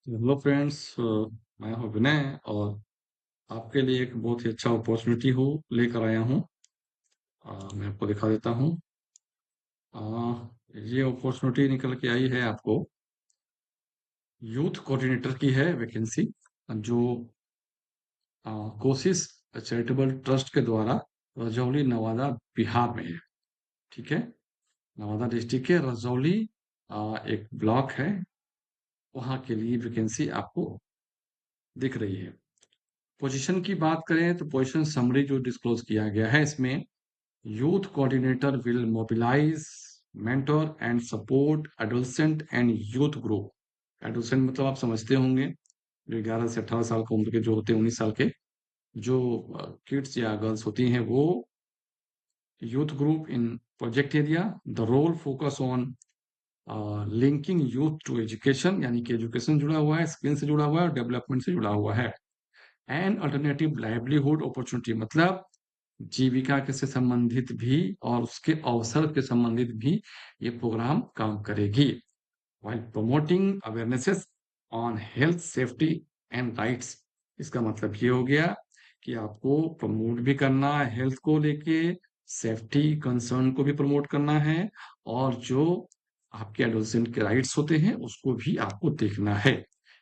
Hello friends, मैं हूँ विनय और आपके लिए एक बहुत ही अच्छा अपॉर्चुनिटी हो लेकर आया हूँ। मैं आपको दिखा देता हूँ। अ, ये अपॉर्चुनिटी निकल के आई है आपको यूथ कोऑर्डिनेटर की है वैकेंसी जो कोशिश चैरिटेबल ट्रस्ट के द्वारा रजौली नवादा बिहार में है। ठीक है। नवादा डिस्ट्रिक्ट के रजौली एक ब्लॉक है, वहाँ के लिए वैकेंसी आपको दिख रही है। पोजीशन की बात करें तो पोजीशन समरी जो डिस्क्लोज किया गया है इसमें youth coordinator will mobilise mentor and support adolescent and youth group. Adolescent मतलब आप समझते होंगे, जो 11 से 18 साल की उम्र के जो होते हैं, 19 साल के जो किड्स या गर्ल्स होती हैं वो youth group in project area. The role focus on linking youth to education, यानी कि एजुकेशन जुड़ा हुआ है, स्किल से जुड़ा हुआ है और डेवलपमेंट से जुड़ा हुआ है। एंड अल्टरनेटिव लाइवलीहुड अपॉर्चुनिटी मतलब जीविका के से संबंधित भी और उसके अवसर के संबंधित भी ये प्रोग्राम काम करेगी। while promoting awarenesses on health safety and rights। इसका मतलब ये हो गया कि आपको प्रमोट भी करना है हेल्थ को लेके, सेफ्टी कंसर्न को भी प्रमोट करना है और जो आपके एडोलेसेंट के राइट्स होते हैं उसको भी आपको देखना है।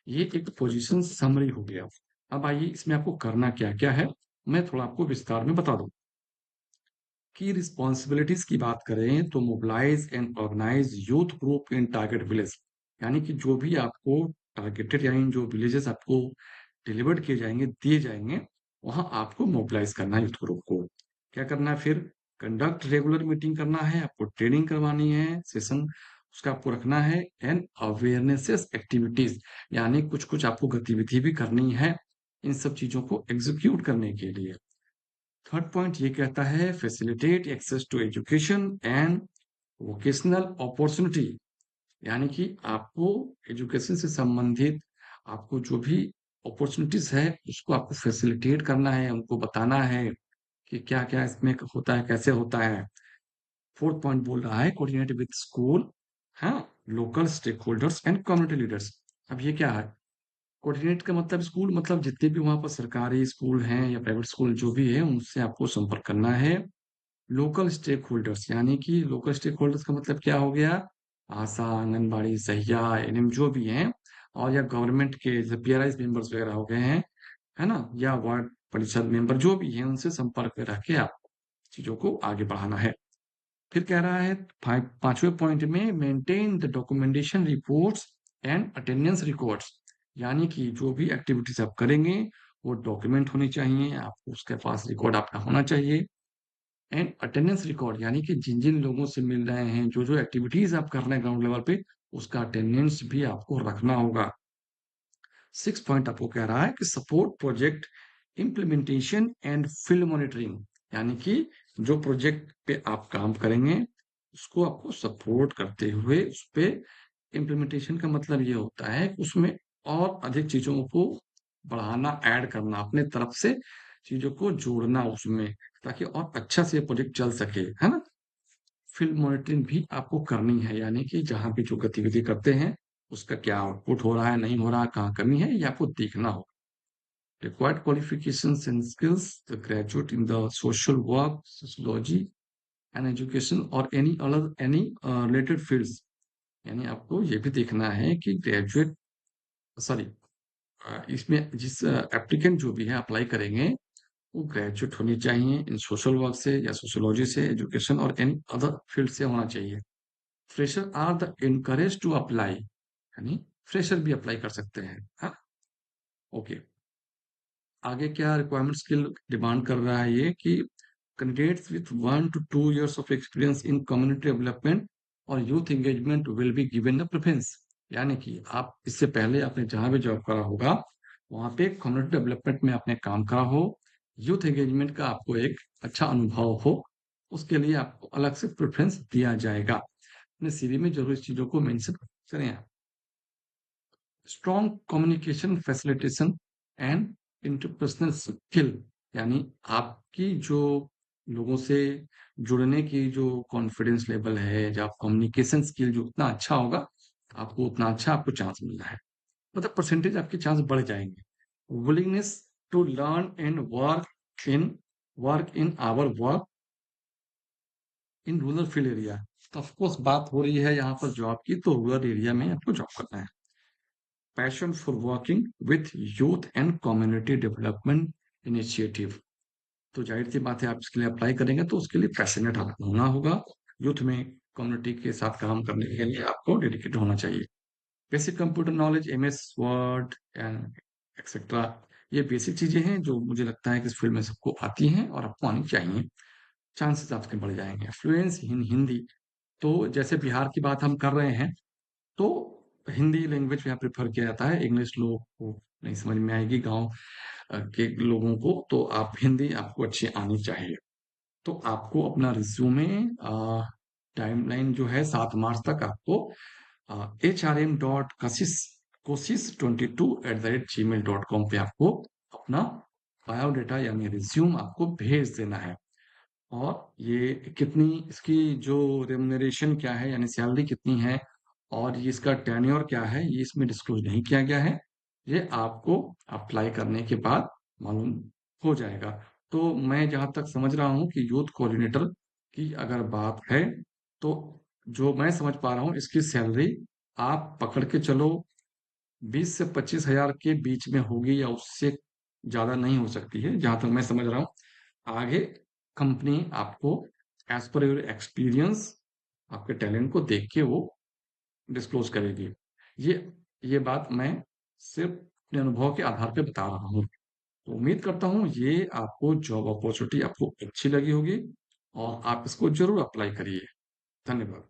ये एक पोजीशन समरी हो गया। अब आइए इसमें आपको करना क्या क्या है, मैं थोड़ा आपको विस्तार में बता दूं। की रिस्पॉन्सिबिलिटीज की बात करें तो mobilise and organise youth group in target village, यानी कि जो भी आपको टारगेटेड यानी जो विलेजेस आपको डिलीवर्ड किए जाएंगे, दिए जाएंगे, वहां आपको मोबिलाइज करना है यूथ ग्रुप को। क्या करना है फिर? कंडक्ट रेगुलर मीटिंग करना है, आपको ट्रेनिंग करवानी है, सेशन उसका आपको रखना है, एंड अवेयरनेसेस एक्टिविटीज, यानी कुछ कुछ आपको गतिविधि भी करनी है इन सब चीजों को एग्जीक्यूट करने के लिए। थर्ड पॉइंट ये कहता है facilitate access to education and vocational opportunity, यानी कि आपको एजुकेशन से संबंधित आपको जो भी अपॉर्चुनिटीज है उसको आपको फैसिलिटेट करना है, उनको बताना है कि क्या क्या इसमें होता है, कैसे होता है। फोर्थ पॉइंट बोल रहा है कोऑर्डिनेट विद स्कूल, हाँ, local stakeholders and community leaders. अब ये क्या है? कोऑर्डिनेट का मतलब स्कूल मतलब जितने भी वहां पर सरकारी स्कूल हैं या प्राइवेट स्कूल जो भी है उनसे आपको संपर्क करना है। लोकल स्टेक होल्डर्स, यानी कि लोकल स्टेक होल्डर्स का मतलब क्या हो गया? आशा, आंगनबाड़ी, सहिया, एनएम जो भी हैं, और या गवर्नमेंट के जैसे पीआरआई मेंबर्स वगैरह हो गए हैं, है ना, या वार्ड परिषद मेंबर जो भी हैं उनसे संपर्क में रह के आप चीजों को आगे बढ़ाना है। फिर कह रहा है पांचवें पॉइंट में maintain the documentation reports and attendance records, यानी कि जो भी एक्टिविटीज आप करेंगे वो डॉक्यूमेंट होनी चाहिए, आपको उसके पास रिकॉर्ड आपका होना चाहिए। एंड अटेंडेंस रिकॉर्ड, यानी कि जिन जिन लोगों से मिल रहे हैं, जो जो एक्टिविटीज आप कर रहे हैं ग्राउंड लेवल पे, उसका अटेंडेंस भी आपको रखना होगा। सिक्स पॉइंट आपको कह रहा है कि support project implementation and field monitoring, यानी कि जो प्रोजेक्ट पे आप काम करेंगे उसको आपको सपोर्ट करते हुए उस पे इम्प्लीमेंटेशन का मतलब ये होता है कि उसमें और अधिक चीजों को बढ़ाना, ऐड करना, अपने तरफ से चीजों को जोड़ना उसमें, ताकि और अच्छा से प्रोजेक्ट चल सके, है ना। फील्ड मॉनिटरिंग भी आपको करनी है, यानी कि जहां भी जो गतिविधि करते हैं उसका क्या आउटपुट हो रहा है, नहीं हो रहा, कहाँ कमी है, ये आपको देखना होगा। Required qualifications and skills: the graduate in the social work, sociology and education or any related fields, यानी आपको ये भी देखना है कि ग्रेजुएट, सॉरी, इसमें जिस एप्लीकेंट जो भी है अप्लाई करेंगे वो ग्रेजुएट होनी चाहिए इन सोशल वर्क से या सोशोलॉजी से, एजुकेशन और एनी अदर फील्ड से होना चाहिए। Fresher are the encourage to apply, यानी फ्रेशर भी अप्लाई कर सकते हैं, हाँ। ओके। आगे क्या रिक्वायरमेंट स्किल डिमांड कर रहा है ये कि candidates with 1 to 2 years of experience in community development और youth engagement will be given the preference, यानी कि आप इससे पहले आपने जहां भी जॉब करा होगा वहां पे कम्युनिटी डेवलपमेंट में आपने काम करा हो, यूथ एंगेजमेंट का आपको एक अच्छा अनुभव हो, उसके लिए आपको अलग से प्रेफरेंस दिया जाएगा। अपने सीवी में जरूर इस चीजों को मेंशन करें आप। Strong communication facilitation and interpersonal skill, यानी आपकी जो लोगों से जुड़ने की जो कॉन्फिडेंस लेवल है, जब कम्युनिकेशन स्किल जो उतना अच्छा होगा आपको, उतना अच्छा आपको चांस मिलना है। मतलब परसेंटेज आपके चांस बढ़ जाएंगे। Willingness to learn and in work in our work in rural field area. तो ऑफकोर्स बात हो रही है यहाँ पर जॉब की, तो रूरल एरिया में आपको जॉब करना है। Passion for working with youth and community development initiative. तो जाहिर सी बात है, आप इसके लिए अप्लाई करेंगे तो उसके लिए पैशनेट होना होगा। यूथ में कम्युनिटी के साथ काम करने के लिए आपको डेडिकेट होना चाहिए। Basic computer knowledge, MS word and etcetera, ये बेसिक चीजें हैं जो मुझे लगता है कि इस फील्ड में सबको आती हैं और आपको आनी चाहिए। चांसेस आपके बढ़ जाएंगे। फ्लुएंस इन हिंदी, तो जैसे बिहार की बात हम कर रहे हैं, तो हिंदी लैंग्वेज यहाँ प्रेफर किया जाता है। इंग्लिश लोगों को नहीं समझ में आएगी, गांव के लोगों को, तो आप हिंदी आपको अच्छी आनी चाहिए। तो आपको अपना रिज्यूमे, टाइमलाइन जो है 7 मार्च तक आपको hrm.kosis kosis22@gmail.com पे आपको अपना बायोडाटा यानी रिज्यूम आपको भेज देना है। और ये कितनी, इसकी जो रेमुनरेशन क्या है यानी सैलरी कितनी है और ये इसका टेन्योर क्या है, ये इसमें डिस्क्लोज नहीं किया गया है। ये आपको अप्लाई करने के बाद मालूम हो जाएगा। तो मैं जहां तक समझ रहा हूँ कि यूथ कोऑर्डिनेटर की अगर बात है, तो जो मैं समझ पा रहा हूँ इसकी सैलरी आप पकड़ के चलो 20 से 25 हजार के बीच में होगी, या उससे ज्यादा नहीं हो सकती है जहां तक मैं समझ रहा हूँ। आगे कंपनी आपको एज पर योर एक्सपीरियंस, आपके टैलेंट को देख के वो डिस्क्लोज करेगी। ये ये बात मैं सिर्फ अपने अनुभव के आधार पे बता रहा हूँ। तो उम्मीद करता हूँ ये आपको जॉब अपॉर्चुनिटी आपको अच्छी लगी होगी और आप इसको जरूर अप्लाई करिए। धन्यवाद।